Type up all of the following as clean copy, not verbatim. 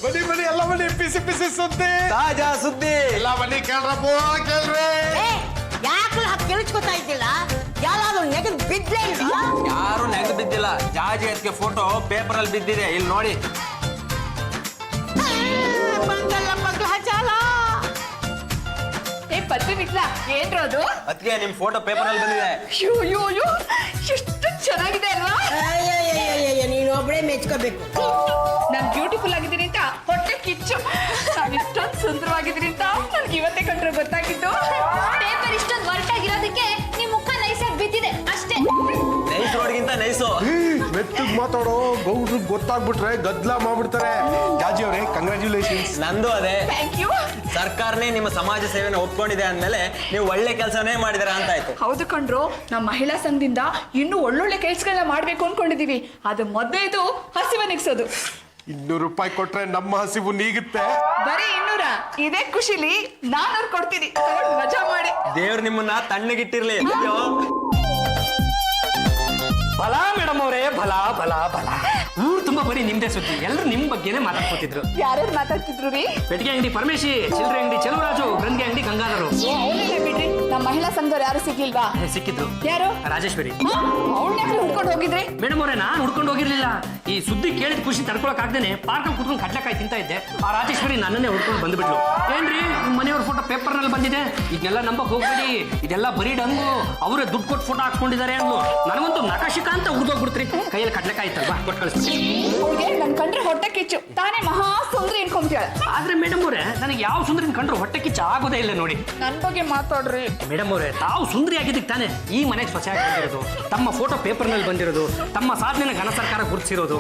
ಬನ್ನಿ ಬನ್ನಿ ಎಲ್ಲ ಬನ್ನಿ, ಪಿಸಿ ಪಿಸಿ ಸುದ್ದಿ, ತಾಜಾ ಸುದ್ದಿ ಎಲ್ಲ ಬನ್ನಿ. ಕೇಳ್ರಪ್ಪ ಕೇಳ್ರಿ. ಯಾಕೆ ಕೇಳಿಸ್ಕೊತಾ ಇದ್ದಿಲ್ಲ? ಯಾರು ನೆಗದು ಬಿದ್ದೇ ಇಲ್ಲ? ಯಾರು ನೆಗೆದು ಬಿದ್ದಿಲ್ಲ. ಜಾಜಿ ಅದಕ್ಕೆ ಫೋಟೋ ಪೇಪರ್ ಅಲ್ಲಿ ಬಿದ್ದಿದೆ, ಇಲ್ಲಿ ನೋಡಿ. ಪತ್ರಿ ಬಿಟ್ಲ ಏನ್ರೋದು? ಅದಕ್ಕೆ ನಿಮ್ ಫೋಟೋ ಪೇಪರ್ ಅಲ್ಲಿ ಬಂದಿದೆ. ಅಯ್ಯೋ ಎಷ್ಟು ಚೆನ್ನಾಗಿದೆ ಅಲ್ವಾ? ನೀನು ಒಬ್ಬಳೇ ಮೆಚ್ಕೋಬೇಕು. ನಾನ್ ಬ್ಯೂಟಿಫುಲ್ ಆಗಿದ್ದೀನಿ ಅಂತ ಹೊಟ್ಟೆ ಕಿಚ್ಚು. ನಾನ್ ಇಷ್ಟೊಂದು ಸುಂದರವಾಗಿದ್ದೀನಿ ಅಂತ ನನ್ಗೆ ಇವತ್ತೇ ಕಂಡ್ರೆ ಗೊತ್ತಾಗಿದ್ದು. ಪೇಪರ್ ಇಷ್ಟೊಂದು ಹೊರಟಾಗಿರೋದಕ್ಕೆ ನಿಮ್ ಮುಖ ನೈಸಾಗಿ ಬಿದ್ದಿದೆ ಅಷ್ಟೇ. ನೈಸ್ ರೋಡ್ಗಿಂತ ನೈಸು. ಮೆತ್ತಗ್ ಮಾತಾಡೋ, ಗೌಡ್ರಿಗೆ ಗೊತ್ತಾಗ್ಬಿಟ್ರೆ ಗದ್ಲ ಮಾಡ್ಬಿಡ್ತಾರೆ. ಜಾಜಿ ಅವರೇ ಕಂಗ್ರ್ಯಾಚುಲೇಷನ್ಸ್. ನಂದು ಅದೇ. Thank you. ಸರ್ಕಾರನೇ ನಿಮ್ಮ ಸಮಾಜ ಸೇವೆನ ಒಪ್ಕೊಂಡಿದೆ ಅಂದ್ಮೇಲೆ ನೀವು ಒಳ್ಳೆ ಕೆಲಸನೇ ಮಾಡಿದಾರ ಅಂತ ಆಯ್ತು. ಹೌದು ಕಣ್ರು, ನಮ್ಮ ಮಹಿಳಾ ಸಂಘದಿಂದ ಇನ್ನೂ ಒಳ್ಳೊಳ್ಳೆ ಕೆಲ್ಸಗಳನ್ನ ಮಾಡ್ಬೇಕು ಅನ್ಕೊಂಡಿದೀವಿ. ಅದು ಮೊದಲೇದು ಹಸಿವ ನಿಗ್ಸೋದು. 200 ರೂಪಾಯಿ ಕೊಟ್ರೆ ನಮ್ಮ ಹಸಿವು ನೀಗುತ್ತೆ. ಬರೀ 200? ಇದೇ ಖುಷಿಲಿ 400 ಕೊಡ್ತೀನಿ, ಮಜಾ ಮಾಡಿ. ದೇವ್ರು ನಿಮ್ಮನ್ನ ತಣ್ಣಗಿಟ್ಟಿರ್ಲಿ. ಬಲ ಮೇಡಮ್ ಅವರೇ, ಬಲ ಬಲ ಬಲ. ಊರು ತುಂಬಾ ಬರೀ ನಿಮ್ದೇ ಸುದ್ದಿ, ಎಲ್ಲರೂ ನಿಮ್ ಬಗ್ಗೆನೇ ಮಾತಾಡ್ಕೋತಿದ್ರು. ಯಾರ್ಯಾರು ಮಾತಾಡ್ತಿದ್ರು ರೀ? ಪೆಟ್ಟಿಗೆ ಅಂಗಡಿ ಪರಮೇಶಿ, ಚಿಲ್ಲರೆ ಅಂಗಡಿ ಚೆಲುವರಾಜು, ಗ್ರಂಥಿಗೆ ಅಂಗಡಿ ಗಂಗಾಧರು. ಅವಳೇ ಬಿಡ್ರಿ, ನಮ್ಮ ಮಹಿಳಾ ಸಂಘದವ್ರು ಯಾರು ಸಿಗ್ಲಿಲ್ವಾ? ಸಿಕ್ಕಿದ್ರು. ಯಾರು? ರಾಜೇಶ್ವರಿ. ಅವಳನ್ನ ಹುಡ್ಕೊಂಡು ಹೋಗಿದ್ರಿ? ಮೇಡಮ್ ಅವರೇ, ನಾನು ಹುಡ್ಕೊಂಡು ಹೋಗಿರ್ಲಿಲ್ಲ. ಈ ಸುದ್ದಿ ಕೇಳಿದ ಖುಷಿ ತಡ್ಕೊಳಕ್ ಆಗ್ದೇನೆ ಪಾರ್ಕಲ್ಲಿ ಕುತ್ಕೊಂಡು ಕಡ್ಲೆಕಾಯಿ ತಿಂತಾ ಇದ್ದೆ. ಆ ರಾಜೇಶ್ವರಿ ನನ್ನನ್ನೇ ಹುಡ್ಕೊಂಡು ಬಂದ್ಬಿಟ್ಲು. ಏನ್ರಿ ನಿಮ್ಮ ಮನೆಯವ್ರ ಫೋಟೋ ಪೇಪರ್ ನಲ್ಲಿ ಬಂದಿದೆ, ಇದನ್ನೆಲ್ಲ ನಂಬಕ್ ಹೋಗ್ಬೇಡಿ, ಇದೆಲ್ಲ ಬರೀ ಡಂಗು, ಅವರೇ ದುಡ್ಡು ಕೊಟ್ಟು ಫೋಟೋ ಹಾಕ್ಸ್ಕೊಂಡಿದ್ದಾರೆ ಅಂದ್ಲು. ನನಗಂತೂ ನಕಾಶಿಕ ಅಂತ ಉರ್ದೋಗ್ಬಿಡ್ತ್ರಿ. ಕೈಯಲ್ಲಿ ಕಡ್ಲೆಕಾಯಿ ಇತ್ತಲ್ವಾ, ಕೊಟ್ಟು ಕಳಿಸ್ತೀನಿ. ಅವ್ರಿಗೆ ನನ್ ಕಂಡ್ರೆ ಹೊಟ್ಟೆ ಕಿಚ್ಚು, ತಾನೇ ಮಹಾ ಸುಂದರಿ ಅನ್ಕೊಂತೀಳ. ಆದ್ರೆ ಮೇಡಮ್ ಅವರೇ, ನನಗೆ ಯಾವ ಸುಂದರಿನ ಕಂಡ್ರು ಹೊಟ್ಟೆ ಕಿಚ್ಚ ಆಗೋದೇ ಇಲ್ಲ ನೋಡಿ. ನನ್ ಬಗ್ಗೆ ಮಾತಾಡ್ರಿ. ಮೇಡಮ್ ಅವರೇ, ತಾವು ಸುಂದರಿ ಆಗಿದ್ದಕ್ಕೆ ತಾನೆ ಈ ಮನೆಗೆ ಸ್ವಚ್ಛಾಗಿ ಬಂದಿರೋದು, ತಮ್ಮ ಫೋಟೋ ಪೇಪರ್ ನಲ್ಲಿ ಬಂದಿರೋದು, ತಮ್ಮ ಸಾಧನೆನ ಘನ ಸರ್ಕಾರ ಗುರುತಿಸಿರೋದು.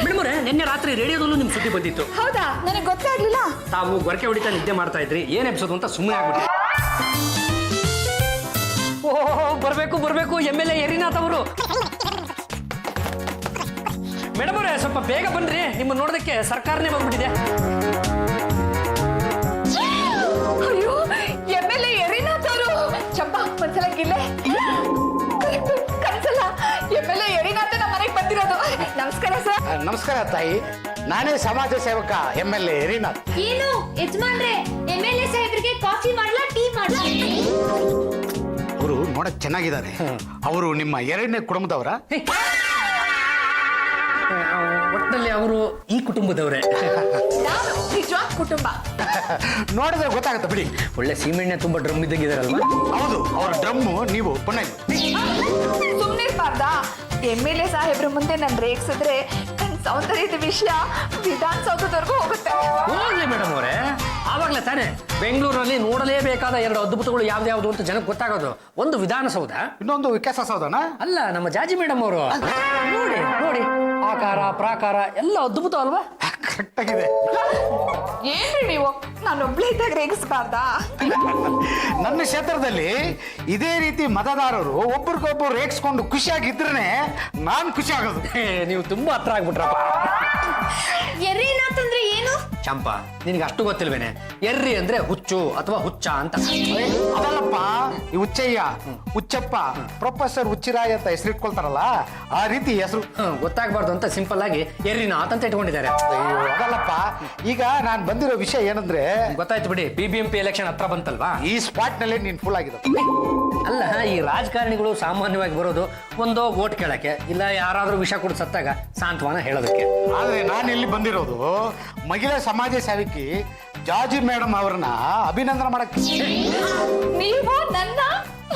ಮೇಡಮ್ ಅವರೇ, ನಿನ್ನೆ ರಾತ್ರಿ ರೇಡಿಯೋದಲ್ಲೂ ನಿಮ್ ಸುದ್ದಿ ಬಂದಿತ್ತು. ಹೌದಾ? ನನಗೆ ಗೊತ್ತೇ ಆಗ್ಲಿಲ್ಲ. ತಾವು ಗೊರಕೆ ಹೊಡಿತಾ ನಿದ್ದೆ ಮಾಡ್ತಾ ಇದ್ರಿ, ಏನ್ ಎಬ್ಸೋದು ಅಂತ ಸುಮ್ಮನೆ ಆಗ್ಬಿಟ್ಟು. ಓಹೋ, ಬರ್ಬೇಕು ಬರ್ಬೇಕು, MLA ಯರಿನಾಥ್ ಅವರು. ಮೇಡಮ್ ಅವರೇ, ಸ್ವಲ್ಪ ಬೇಗ ಬನ್ರಿ, ನಿಮ್ಮ ನೋಡೋದಕ್ಕೆ ಸರ್ಕಾರನೇ ಬಂದ್ಬಿಟ್ಟಿದೆ. ಅಯ್ಯೋ, MLA ಯರಿನಾಥ್ ಅವರು. ಚಂಪಾ, ಒಂದ್ಸಲ ಗಿಲ್ಲೆ. ಕನ್ಸಲ್ಲ, MLA ಯರಿನಾಥ್ ನಮ್ಮ ಮನೆಗೆ ಬಂದಿರೋದು. ನಮಸ್ಕಾರ ಸರ್. ನಮಸ್ಕಾರ ತಾಯಿ, ನಾನೇ ಸಮಾಜ ಸೇವಕ MLA ಯರಿನಾಥ್. ಏನು ಯಜಮಾನ್ರೆ, MLA ಸಾಹೇಬ್ರಿಗೆ ಕಾಫಿ ಮಾಡ್ಲಾ ಟೀ ಮಾಡ್ಲಾ? ಅವರು ನೋಡಕ್ ಚೆನ್ನಾಗಿದ್ದಾರೆ. ಅವರು ನಿಮ್ಮ 2ನೇ ಕುಟುಂಬದವರ? ಒಟ್ಟಿನಲ್ಲಿ ಅವರು ಈ ಕುಟುಂಬದವರೇ. ನಾನು ನಿಜವಾದ ಕುಟುಂಬ. ನೋಡಿದ್ರೆ ಗೊತ್ತಾಗುತ್ತೆ ಬಿಡಿ. ಒಳ್ಳೆ ಸೀಮೆಣ್ಣೆ ತುಂಬಾ ಡ್ರಮ್ ಇದ್ದಂಗಿದಾರಲ್ವಾ? ಹೌದು, ಅವರ ಡ್ರಮ್ಮು ನೀವು ಪುಣ್ಯ. ಸುಮ್ನಿರ್ಬಾರ್ದಾ? MLA ಸಾಹೇಬ್ರ ಮುಂದೆ ನಾನು ರೇಗಿಸಿದ್ರೆ ನನ್ನ ಸೌಂದರ್ಯದ ವಿಷಯ ವಿಧಾನಸೌಧದವರೆಗೂ ಹೋಗುತ್ತೆ. ಹೋಗ್ಲಿ ಮೇಡಮ್ ಅವರೇ, ಆವಾಗಲೇ ತಾನೆ ಬೆಂಗಳೂರಲ್ಲಿ ನೋಡಲೇಬೇಕಾದ 2 ಅದ್ಭುತಗಳು ಯಾವ್ದು ಅಂತ ಜನಕ್ಕೆ ಗೊತ್ತಾಗೋದು. ಒಂದು ವಿಧಾನಸೌಧ, ಇನ್ನೊಂದು ವಿಕಾಸ ಸೌಧನ? ಅಲ್ಲ ನಮ್ಮ ಜಾಜಿ ಮೇಡಮ್ ಅವರು. ನೋಡಿ ನೋಡಿ, ಆಕಾರ ಪ್ರಾಕಾರ ಎಲ್ಲ ಅದ್ಭುತ ಅಲ್ವಾ? ಕರೆಕ್ಟ್ ಆಗಿದೆ. ಏನ್ರಿ ನೀವು, ನಾನು ಒಬ್ಳೆ ಇದ್ದಾಗ ರೇಗಿಸ್ಬಾರ್ದಾ? ನನ್ನ ಕ್ಷೇತ್ರದಲ್ಲಿ ಇದೇ ರೀತಿ ಮತದಾರರು ಒಬ್ರಿಗೊಬ್ರು ರೇಗಿಸ್ಕೊಂಡು ಖುಷಿಯಾಗಿದ್ರೆ ನಾನ್ ಖುಷಿ ಆಗೋದು. ನೀವು ತುಂಬಾ ಹತ್ರ ಆಗ್ಬಿಟ್ರಪ್ಪ. ಯರಿನಾಥ್ ಅಂದ್ರೆ ಏನು? ಚಂಪಾ, ನಿನಗೆ ಅಷ್ಟು ಗೊತ್ತಿಲ್ವೇನೆ? ಎರ್ರಿ ಅಂದ್ರೆ ಹುಚ್ಚು ಅಥವಾ ಹುಚ್ಚ ಅಂತ. ಅದಲ್ಲಪ್ಪ, ಈ ಹುಚ್ಚಯ್ಯ, ಹುಚ್ಚಪ್ಪ, ಪ್ರೊಫೆಸರ್ ಹುಚ್ಚಿರಾಯ ಅಂತ ಹೆಸರಿಟ್ಕೊಳ್ತಾರಲ್ಲ, ಆ ರೀತಿ ಹೆಸರು. ಗೊತ್ತಾಗ್ಬಾರ್ದು ಅಂತ ಸಿಂಪಲ್ ಆಗಿ ಎರ್ರಿನಾಥ್ ಅಂತ ಇಟ್ಕೊಂಡಿದ್ದಾರೆ. ಅದಲ್ಲಪ್ಪ, ಈಗ ನಾನ್ ಬಂದಿರೋ ವಿಷಯ ಏನಂದ್ರೆ, ಗೊತ್ತಾಯ್ತು ಬಿಡಿ, BBMP ಎಲೆಕ್ಷನ್ ಹತ್ರ ಬಂತಲ್ವಾ? ಈ ಸ್ಪಾಟ್ ನಲ್ಲಿ ನೀನ್ ಫುಲ್ ಆಗಿದೆ. ಅಲ್ಲ, ಈ ರಾಜಕಾರಣಿಗಳು ಸಾಮಾನ್ಯವಾಗಿ ಬರೋದು ಒಂದೋ ವೋಟ್ ಕೇಳಕ್ಕೆ, ಇಲ್ಲ ಯಾರಾದ್ರೂ ವಿಷ ಕೊಟ್ಟು ಸತ್ತಾಗ ಸಾಂತ್ವನ ಹೇಳೋದಕ್ಕೆ. ಆದ್ರೆ ನಾನು ಇಲ್ಲಿ ಬಂದಿರೋದು ಮಹಿಳಾ ಸಮಾಜ ಸೇವಕಿ ಜಾಜಿ ಮೇಡಮ್ ಅವ್ರನ್ನ ಅಭಿನಂದನೆ ಮಾಡಕ್ಕೆ. ನೀವು ನನ್ನ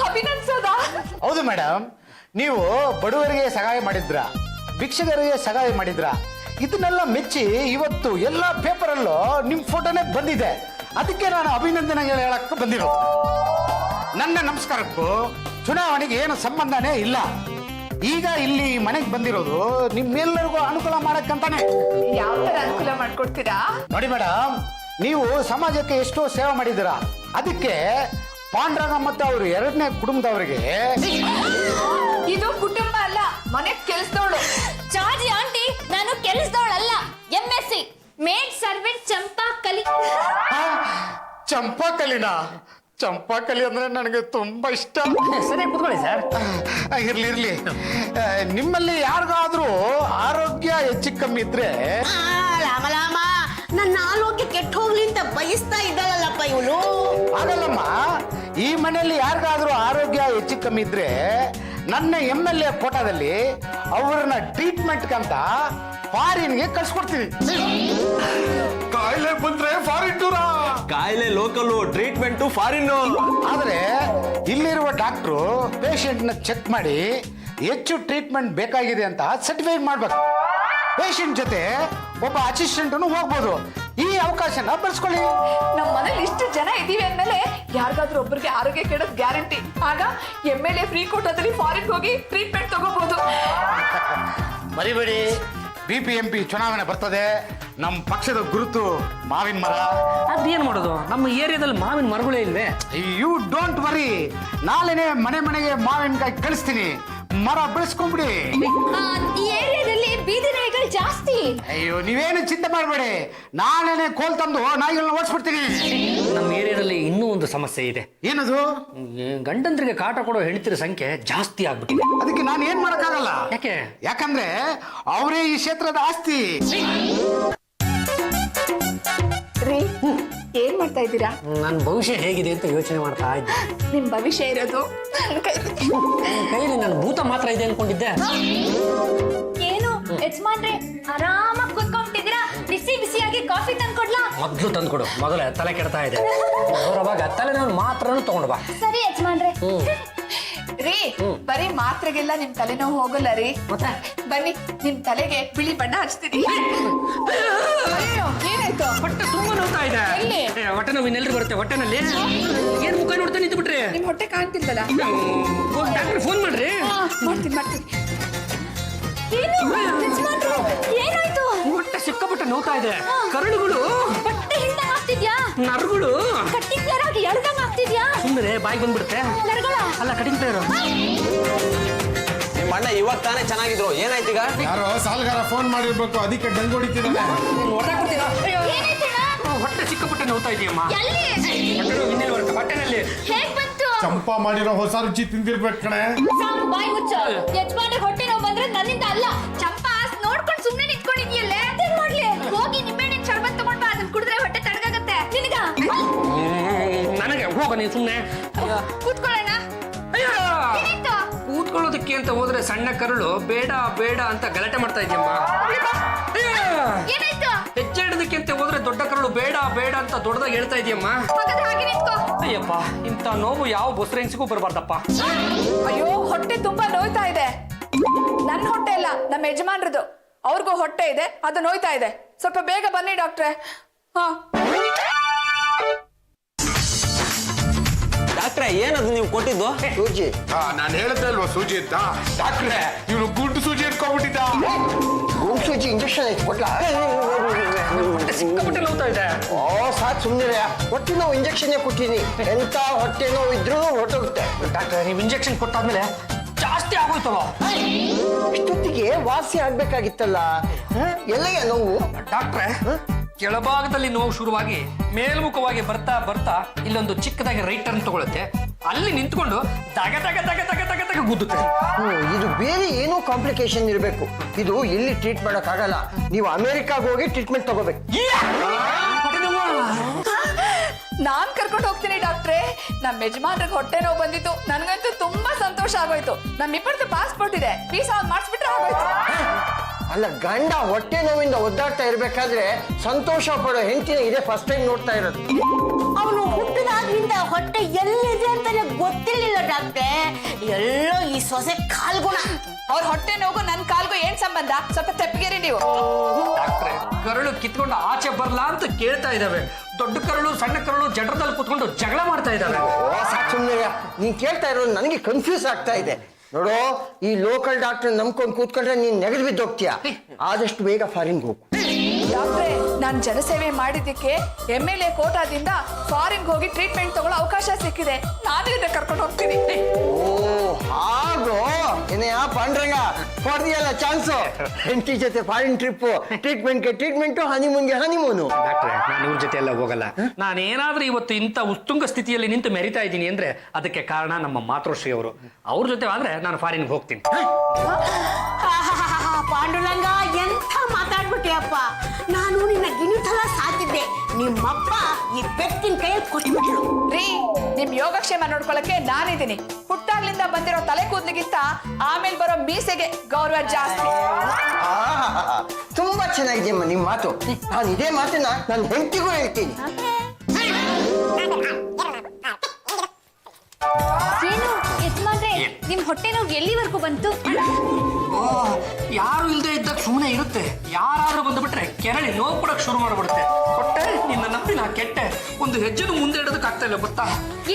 ಅಭಿನಂದಿಸೋದಾ? ಹೌದು ಮೇಡಮ್, ನೀವು ಬಡವರಿಗೆ ಸಹಾಯ ಮಾಡಿದ್ರ, ಭಿಕ್ಷುಕರಿಗೆ ಸಹಾಯ ಮಾಡಿದ್ರ, ಇದನ್ನೆಲ್ಲ ಮೆಚ್ಚಿ ಇವತ್ತು ಎಲ್ಲ ಪೇಪರಲ್ಲೂ ನಿಮ್ ಫೋಟೋನೇ ಬಂದಿದೆ. ಅದಕ್ಕೆ ನಾನು ಅಭಿನಂದನೆಗಳು ಹೇಳಕ್ಕೆ ಬಂದಿರೋದು. ನನ್ನ ನಮಸ್ಕಾರಕ್ಕೂ ಚುನಾವಣೆಗೆ ಏನು ಸಂಬಂಧನೇ ಇಲ್ಲ. ಈಗ ಇಲ್ಲಿ ಮನೆಗೆ ಬಂದಿರೋದು ನಿಮ್ಮೆಲ್ಲರಿಗೂ ಅನುಕೂಲ ಮಾಡಕ್ಕಂತಾನೆ. ಯಾವ ತರ ಅನುಕೂಲ ಮಾಡ್ಕೊಡ್ತೀರಾ? ನೋಡಿ ಮೇಡಮ್, ನೀವು ಸಮಾಜಕ್ಕೆ ಎಷ್ಟೋ ಸೇವೆ ಮಾಡಿದ್ದೀರಾ, ಅದಕ್ಕೆ ಪಾಂಡ್ರಂಗ ಮತ್ತು ಅವರು 2ನೇ ಕುಟುಂಬದವರಿಗೆ. ಇದು ಕುಟುಂಬ ಅಲ್ಲ, ಮನೆ ಕೆಲ್ಸದವಳು. ಜಾಜಿ ಆಂಟಿ, ನಾನು ಕೆಲಸದವಳಲ್ಲ, MSc ಮೇಡ್ ಸರ್ವೆಂಟ್ ಚಂಪಾಕಲಿ. ಚಂಪಾಕಲಿನ? ಚಂಪಾಕಲಿ ಅಂದ್ರೆ ನನಗೆ ತುಂಬಾ ಇಷ್ಟ. ಸರಿ, ಕೂತ್ಕೊಳ್ಳಿ ಸರ್. ಇರ್ಲಿ. ನಿಮ್ಮಲ್ಲಿ ಯಾರಿಗಾದ್ರೂ ಆರೋಗ್ಯ ಹೆಚ್ಚು ಕಮ್ಮಿ ಇದ್ರೆ ಲಾಮ ಲಾಮ ನನ್ನ ಆರೋಗ್ಯ ಕೆಟ್ಟ ಹೋಗ್ಲಿ ಅಂತ ಬಯಸ್ತಾ ಇದ್ದಾಳಲ್ಲಪ್ಪ ಇವಳು. ಆಗಲ್ಲಮ್ಮ, ಈ ಮನೆಯಲ್ಲಿ ಯಾರಿಗಾದ್ರೂ ಆರೋಗ್ಯ ಹೆಚ್ಚು ಕಮ್ಮಿ ಇದ್ರೆ ನನ್ನ MLA ಕೋಟಾದಲ್ಲಿ ಅವ್ರನ್ನ ಟ್ರೀಟ್ಮೆಂಟ್ಗಂತ ಫಾರಿನ್ಗೆ ಕಳ್ಸ್ಕೊಡ್ತೀವಿ. ಕಾಯಿಲೆ ಬಂದ್ರೆ ಫಾರಿನ್ ಟೂರಾ? ಕಾಯಿಲೆ ಲೋಕಲ್, ಟ್ರೀಟ್ಮೆಂಟ್ ಫಾರಿನ್. ಆದ್ರೆ ಇಲ್ಲಿರುವ ಡಾಕ್ಟ್ರು ಪೇಷಂಟ್ನ ಚೆಕ್ ಮಾಡಿ ಹೆಚ್ಚು ಟ್ರೀಟ್ಮೆಂಟ್ ಬೇಕಾಗಿದೆ ಅಂತ ಸರ್ಟಿಫೈ ಮಾಡ್ಬೇಕು. ಪೇಷಂಟ್ ಜೊತೆ ಒಬ್ಬ ಅಸಿಸ್ಟೆಂಟ್ನು ಹೋಗ್ಬೋದು. ಈ ಅವಕಾಶನ ಬಳಸ್ಕೊಳ್ಳಿ. ನಮ್ಮ ಮನೇಲಿ ಇಷ್ಟು ಜನ ಇದೀವಿ ಅಂದ್ಮೇಲೆ ಯಾರಿಗಾದ್ರೂ ಒಬ್ಬರಿಗೆ ಆರೋಗ್ಯ ಕೆಡೋದ್ ಗ್ಯಾರಂಟಿ. ಆಗ MLA ಫ್ರೀ ಕೋಟಾದಲ್ಲಿ ಫಾರಿನ್ ಹೋಗಿ ಟ್ರೀಟ್ಮೆಂಟ್ ತಗೋಬಹುದು. ಮರಿಬೇಡಿ, BPMP ಚುನಾವಣೆ ಬರ್ತದೆ. ನಮ್ಮ ಪಕ್ಷದ ಗುರುತು ಮಾವಿನ ಮರ. ಅದೇನ್ ಮಾಡೋದು, ನಮ್ಮ ಏರಿಯಾದಲ್ಲಿ ಮಾವಿನ ಮರಗಳೇ ಇಲ್ವೇ? ಯು ಡೋಂಟ್ ವರಿ, ನಾಳೆನೆ ಮನೆ ಮನೆಗೆ ಮಾವಿನಕಾಯಿ ಕಳಿಸ್ತೀನಿ. ಮರ ಬೆಳೆಸ್ಕೊಂಬಿಡಿ. ಈ ಏರಿಯಾದಲ್ಲಿ ಬೀದಿ ನಾಯಿಗಳು ಜಾಸ್ತಿ. ಅಯ್ಯೋ, ನೀವೇನು ಚಿಂತೆ ಮಾಡಬೇಡಿ, ನಾಳೆನೆ ಕೋಲ್ ತಂದು ನಾಯಿಗಳನ್ನ ಓಡಿಸ್ಬಿಡ್ತೀನಿ. ನಮ್ಮ ಏರಿಯಾದಲ್ಲಿ ಇನ್ನೂ ಒಂದು ಸಮಸ್ಯೆ ಇದೆ. ಏನದು? ಗಂಡಂದ್ರಿಗೆ ಕಾಟ ಕೊಡೋ ಹೆಂಡತಿರ ಸಂಖ್ಯೆ ಜಾಸ್ತಿ ಆಗ್ಬಿಟ್ಟಿದೆ. ಅದಕ್ಕೆ ನಾನು ಏನ್ ಮಾಡಕ್ಕಾಗಲ್ಲ. ಯಾಕೆ? ಯಾಕಂದ್ರೆ ಅವರೇ ಈ ಕ್ಷೇತ್ರದ ಆಸ್ತಿ. ರೀ, ಏನ್ ಮಾಡ್ತಾ ಇದ್ದೀರಾ? ನನ್ನ ಭವಿಷ್ಯ ಹೇಗಿದೆ ಅಂತ ಯೋಚನೆ ಮಾಡ್ತಾ ಇದ್ದೆ. ನಿಮ್ ಭವಿಷ್ಯ ಇರೋದು ನನ್ನ ಕೈಲಿ. ಕೈಯಲ್ಲಿ ನನ್ನ ಭೂತ ಮಾತ್ರ ಇದೆ ಅನ್ಕೊಂಡಿದ್ದೆ. ಏನು ಯಜಮಾನ್ರೆ, ಆರಾಮಾಗಿ ಕೂತ್ಕೊಂಡ್ಬಿಟ್ಟಿದ್ದೀರಾ? ಬಿಸಿ ಬಿಸಿಯಾಗಿ ಕಾಫಿ ತಂದ್ಕೊಡ್ಲಾ? ಮೊದ್ಲು ತಂದ್ಕೊಡು, ಮೊದಲೇ ತಲೆ ಕೆಡ್ತಾ ಇದೆ. ಅವಾಗ ತಲೆ ನಾನು ಮಾತ್ರ ತಗೊಂಡು ಬಾ. ಸರಿ ಯಜಮಾನ್ರೆ. ರೀ, ಬರೀ ಮಾತ್ರೆಗೆಲ್ಲ ನಿಮ್ ತಲೆನೋವು ಹೋಗಲ್ಲ ರೀ. ಮತ್ತೆ? ಬನ್ನಿ, ನಿಮ್ ತಲೆಗೆ ಬಿಳಿ ಬಣ್ಣ ಹಚ್ತೀನಿ. ಅಯ್ಯೋ, ಏನಾಯ್ತು? ಹೊಟ್ಟೆ ತುಂಬಾ ನೋಡ್ತಾ ಇದೆ. ಎಲ್ಲಿ? ಹೊಟ್ಟೆ ನೋವು ಇನ್ನೆಲ್ಲರೂ ಬರುತ್ತೆ ಹೊಟ್ಟೆನಲ್ಲಿ. ಏನ್ ಮುಖ ನೋಡ್ತಾ ನಿಂತು ಬಿಟ್ರಿ? ನಿಮ್ ಹೊಟ್ಟೆ ಕಾಣ್ತಿಲ್ವಲ್ಲ? ಡಾಕ್ಟರ್ ಫೋನ್ ಮಾಡ್ರಿ. ಮಾಡ್ತೀನಿ. ಏನು ಯಜಮಾನ್ರೆ, ಏನಾಯ್ತು? ಹೊಟ್ಟೆ ಸಿಕ್ಕಾಪಟ್ಟೆ ನೋವ್ತಾ ಇದೆ. ಕರಳುಗಳು, ಹೊಟ್ಟೆ ಹಿಂದಂಗ್ ಆಗ್ತಿದ್ಯಾ? ನರಗಳು ಕಟ್ಟಿಂಗ್ ಪ್ಲೇಯರ್ ಆಗಿ ಎಳ್ದಂಗ್ ಆಗ್ತಿದ್ಯಾ? ಸುಮ್ಮನೆ ಬಾಯಿ ಬಂದ್ಬಿಡುತ್ತೆ. ನರಗಳ? ಅಲ್ಲ, ಕಟಿಂಗ್ ಪ್ಲೇಯರು. ನಿಮ್ಮ ಅಣ್ಣ ಇವಾಗ ತಾನೇ ಚೆನ್ನಾಗಿದ್ರು, ಏನಾಯ್ತೀಗ? ಯಾರೋ ಸಾಲ್ಗಾರ ಫೋನ್ ಮಾಡಿರ್ಬೇಕು, ಅದಕ್ಕೆ ಡಂಗ್ ಹೊಡಿತಿದ್ದಾನೆ. ಏನಾಯ್ತಣ್ಣ? ಹೊಟ್ಟೆ ಸಿಕ್ಕಾಪಟ್ಟೆ ನೋವ್ತಾ ಇದೆಯಮ್ಮ. ಎಲ್ಲಿ? ಹೊಟ್ಟೆ ನೋವು ಇನ್ನೆಲ್ಲಿ ಬರುತ್ತೆ? ಹೊಟ್ಟೆನಲ್ಲಿ. ಹೇಗ್ ಬಂತು? ಚಂಪಾ ಮಾಡಿರೋ ಹೊಸ ರುಚಿ ತಿಂದಿರ್ಬೇಕು ಕಣೆ. ಸಾಕು, ಬಾಯಿ ಮುಚ್ಚ. ಯಜಮಾನ್ರೆ ಹೊಟ್ಟೆ ನೋವು ಬಂದ್ರೆ ನನ್ನಿಂದ ಅಲ್ಲ. ಚಂಪಾ ನೋಡ್ಕೊಂಡು ಸುಮ್ನೆ ನಿಂತ್ಕೊಂಡಿದ್ಯಲ್ಲೇ. ಏನ್ ಮಾಡ್ಲಿ? ಹೋಗಿ ನಿಂಬೆಹಣ್ಣಿನ ಶರ್ಬತ್ ತಗೊಂಡ್ ಬಾ, ಅದನ್ನ ಕುಡಿದ್ರೆ ಹೊಟ್ಟೆ ತಣ್ಣಗಾಗತ್ತೆ. ನಿನಗ ನನಗೆ ಹೋಗ ನೀನು ಸುಮ್ಮನೆ. ಕೂತ್ಕೊಳ್ಳೋಣ. ಏನಾಯ್ತು? ಕೂತ್ಕೊಳ್ಳೋದಕ್ಕೆ ಅಂತ ಹೋದ್ರೆ ಸಣ್ಣ ಕರಳು ಬೇಡ ಬೇಡ ಅಂತ ಗಲಾಟೆ ಮಾಡ್ತಾ ಇದೆಯಮ್ಮ. ಏನಾಯ್ತು? ಹೆಜ್ಜೆ ಇಡೋದಕ್ಕೆ ಅಂತ ಹೋದ್ರೆ ದೊಡ್ಡ ಕರಳು ಬೇಡ ಬೇಡ ಅಂತ ದೊಡ್ಡದಾಗಿ ಹೇಳ್ತಾ ಇದೆಯಮ್ಮ. ಹಾಗಾದ್ರೆ ಹಾಗೆ ನಿಂತ್ಕೋ. ಅಯ್ಯಪ್ಪ, ಇಂಥ ನೋವು ಯಾವ ಬೊಸ್ರೆನ್ಸಿಗೂ ಬರಬಾರ್ದಪ್ಪ. ಅಯ್ಯೋ, ಹೊಟ್ಟೆ ತುಂಬಾ ನೋಯ್ತಾ ಇದೆ. ನನ್ನ ಹೊಟ್ಟೆ ಅಲ್ಲ, ನಮ್ಮ ಯಜಮಾನ್ರದು. ಅವ್ರಿಗೂ ಹೊಟ್ಟೆ ಇದೆ, ಅದು ನೋಯ್ತಾ ಇದೆ. ಸ್ವಲ್ಪ ಬೇಗ ಬನ್ನಿ ಡಾಕ್ಟ್ರೆ. ಹಾ, ಡಾಕ್ಟ್ರೆ, ಏನದು ನೀವು ಕೊಟ್ಟಿದ್ದು? ಸೂಜಿ. ನಾನು ಹೇಳ್ದೆ ಅಲ್ವಾ ಸೂಜಿ ಅಂತ. ಡಾಕ್ಟ್ರೆ, ಇವನು ಗುಂಡು ಸೂಜಿ ಇಟ್ಕೊಂಡ್ಬಿಟ್ಟಿದ್ದ. ಗುಂಡು ಸೂಜಿ ಇಂಜೆಕ್ಷನ್ ಐತೆ ಕೊಡ್ಲಾ? ಹೊಟ್ಟೆ ಸಿಕ್ಕಾಪಟ್ಟೆ ನೋವ್ತಾ ಇದೆ. ಓ ಸಾಕು ಸುಮ್ಮನೆ. ಹೊಟ್ಟೆ ನೋವು ಇಂಜೆಕ್ಷನ್ ಕೊಟ್ಟಿನಿ. ಎಂತ ಹೊಟ್ಟೆ ನೋವು ಇದ್ರೂ ಹೊರಟೋಗುತ್ತೆ. ಡಾಕ್ಟರ್, ನೀವು ಇಂಜೆಕ್ಷನ್ ಕೊಟ್ಟಾದ್ಮೇಲೆ ಜಾಸ್ತಿ ಆಗೋಯ್ತವ. ಇಷ್ಟೊತ್ತಿಗೆ ವಾಸಿ ಆಗ್ಬೇಕಾಗಿತ್ತಲ್ಲ. ಎಲ್ಲಯ್ಯ ನೋವು? ಡಾಕ್ಟ್ರೆ, ಕೆಳಭಾಗದಲ್ಲಿ ನೋವು ಶುರುವಾಗಿ ಮೇಲ್ಮುಖವಾಗಿ ಬರ್ತಾ ಬರ್ತಾ ಇಲ್ಲೊಂದು ಚಿಕ್ಕದಾಗಿ ರೈಟ್ ಟರ್ನ್ ತಗೊಳುತ್ತೆ. ಅಲ್ಲಿ ನಿಂತ್ಕೊಂಡು ತಗ ತಗ ತಗ ತಗ ತಗ ತಗ ಗುದ್ದುತ್ತೆ. ಇದು ಬೇರೆ ಏನೋ ಕಾಂಪ್ಲಿಕೇಶನ್ ಇರಬೇಕು. ಇದು ಇಲ್ಲಿ ಟ್ರೀಟ್ ಮಾಡಕ್ಕಾಗಲ್ಲ. ನೀವು ಅಮೆರಿಕಾಗ ಹೋಗಿ ಟ್ರೀಟ್ಮೆಂಟ್ ತಗೋಬೇಕು. ನಾನ್ ಕರ್ಕೊಂಡು ಹೋಗ್ತೀನಿ ಡಾಕ್ಟ್ರೆ. ನಮ್ಮ ಯಜಮಾನ್ರಿಗೆ ಹೊಟ್ಟೆ ನೋವು ಬಂದಿತ್ತು. ನನ್ಗಂತೂ ತುಂಬಾ ಸಂತೋಷ ಆಗೋಯ್ತು. ನಮ್ಮಿಬ್ಬರದ್ದು ಪಾಸ್ಪೋರ್ಟ್ ಇದೆ, ವೀಸಾ ಮಾಡಿಸ್ಬಿಟ್ರೆ ಆಗೋಯ್ತು. ಅಲ್ಲ, ಗಂಡ ಹೊಟ್ಟೆ ನೋವಿಂದ ಒದ್ದಾಡ್ತಾ ಇರ್ಬೇಕಾದ್ರೆ ಸಂತೋಷ ಪಡೋ ಹೆಂಡತಿನ ಇದೇ ಫಸ್ಟ್ ಟೈಮ್ ನೋಡ್ತಾ ಇರೋದು. ಅವನು ಹುಟ್ಟಿದಾಗ್ಲಿಂದ ಹೊಟ್ಟೆ ಎಲ್ಲಿದೆ ಅಂತಾನೆ ಗೊತ್ತಿರ್ಲಿಲ್ಲ ಡಾಕ್ಟ್ರೆ. ಎಲ್ಲೋ ಈ ಸೊಸೆ ಕಾಲ್ಗುಣ. ಅವ್ರ ಹೊಟ್ಟೆ ನೋವು ನನ್ ಕಾಲ್ಗೂ ಏನ್ ಸಂಬಂಧ? ಸ್ವಲ್ಪ ತೆಪ್ಪಗೇರಿ ನೀವು. ಡಾಕ್ಟ್ರೆ, ಕರಳು ಕಿತ್ಕೊಂಡು ಆಚೆ ಬರ್ಲಾ ಅಂತ ಕೇಳ್ತಾ ಇದ್ದಾವೆ. ದೊಡ್ಡ ಕರಳು ಸಣ್ಣ ಕರಳು ಜಠರದಲ್ಲಿ ಕುತ್ಕೊಂಡು ಜಗಳ ಮಾಡ್ತಾ ಇದ್ದಾವೆ. ಸಾಕು ಸುಮ್ಮನೆ. ನೀನ್ ಕೇಳ್ತಾ ಇರೋದು ನನಗೆ ಕನ್ಫ್ಯೂಸ್ ಆಗ್ತಾ ಇದೆ. ನೋಡು, ಈ ಲೋಕಲ್ ಡಾಕ್ಟರ್ ನಂಬ್ಕೊಂಡು ಕೂತ್ಕೊಂಡ್ರೆ ನೀನ್ ನೆಗೆದು ಬಿದ್ದೋಗ್ತೀಯ. ಆದಷ್ಟು ಬೇಗ ಫಾರಿನ್ಗೆ ಹೋಗು. ಡಾಕ್ಟ್ರೆ, ನಾನ್ ಜನಸೇವೆ ಮಾಡಿದ್ದಕ್ಕೆ MLA ಕೋಟಾದಿಂದ ಫಾರಿನ್ಗೆ ಹೋಗಿ ಟ್ರೀಟ್ಮೆಂಟ್ ತಗೊಳ್ಳೋ ಅವಕಾಶ ಸಿಕ್ಕಿದೆ. ನಾನು ಇದನ್ನ ಕರ್ಕೊಂಡು ಹೋಗ್ತೀನಿ. ಓ ಹಾಗೋ ಏನೆಯಾ ಪಾಂಡ್ರಂಗ, ಹೊಡೆದಿಯಲ್ಲ ಚಾನ್ಸು. ಹೆಂಡತಿ ಜೊತೆ ಫಾರಿನ್ ಟ್ರಿಪ್, ಟ್ರೀಟ್ಮೆಂಟ್ಗೆ ಟ್ರೀಟ್ಮೆಂಟು, ಹನಿಮೂನ್ಗೆ ಹನಿಮೂನು. ಡಾಕ್ಟ್ರೆ, ನಾನು ಇವ್ರ ಜೊತೆ ಎಲ್ಲ ಹೋಗಲ್ಲ. ನಾನೇನಾದ್ರೂ ಇವತ್ತು ಇಂಥ ಉತ್ತುಂಗ ಸ್ಥಿತಿಯಲ್ಲಿ ನಿಂತು ಮೆರಿತಾ ಇದ್ದೀನಿ ಅಂದ್ರೆ ಅದಕ್ಕೆ ಕಾರಣ ನಮ್ಮ ಮಾತೃಶ್ರೀ ಅವರು. ಅವ್ರ ಜೊತೆ ಆದ್ರೆ ನಾನು ಫಾರಿನ್ಗೆ ಹೋಗ್ತೀನಿ. ಪಾಂಡುರಂಗ, ಎಂಥ ಮಾತಾಡ್ಬಿಟ್ಟೆ ಅಪ್ಪ. ನಾನು ನಿನ್ನ ಗಿಣಿತಲ ಸಾಧ್ಯ ನಿಮ್ಮಪ್ಪ ಈ ಪೆಟ್ಟಿನ ಕೈಯಲ್ಲಿ ಕೊಟ್ಬಿಟ್ರು. ರೀ ನಿಮ್ ಯೋಗಕ್ಷೇಮ ನೋಡ್ಕೊಳಕ್ಕೆ ನಾನಿದ್ದೀನಿ. ಹುಟ್ಟಾಗ್ಲಿಂದ ಬಂದಿರೋ ತಲೆ ಕೂದ್ಲಿಗಿಂತ ಆಮೇಲೆ ಬರೋ ಮೀಸೆಗೆ ಗೌರವ ಜಾಸ್ತಿ. ತುಂಬಾ ಚೆನ್ನಾಗಿದೆಯಮ್ಮ ನಿಮ್ಮ ಮಾತು. ನಾನು ಇದೇ ಮಾತನ್ನ ನನ್ನ ಹೆಂಡತಿಗೂ ಹೇಳ್ತೀನಿ. ಏನು ಯಜಮಾನ್ರೆ ನಿಮ್ ಹೊಟ್ಟೆ ನೋವು ಎಲ್ಲಿವರೆಗೂ ಬಂತು? ಯಾರು ಇಲ್ಲದೆ ಇದ್ದಾಗ ಸುಮ್ಮನೆ ಇರುತ್ತೆ, ಯಾರಾದ್ರೂ ಬಂದುಬಿಟ್ರೆ ಕೆರಳಿ ನೋವು ಕೊಡಕ್ ಶುರು ಮಾಡ್ಬಿಡುತ್ತೆ. ಹೊಟ್ಟೆ ನಿನ್ನ ನಂಬಿ ನಾ ಕೆಟ್ಟೆ, ಒಂದು ಹೆಜ್ಜೆನು ಮುಂದೆ ಇಡೋದಕ್ಕೆ ಆಗ್ತಾ ಇಲ್ಲ ಗೊತ್ತಾ?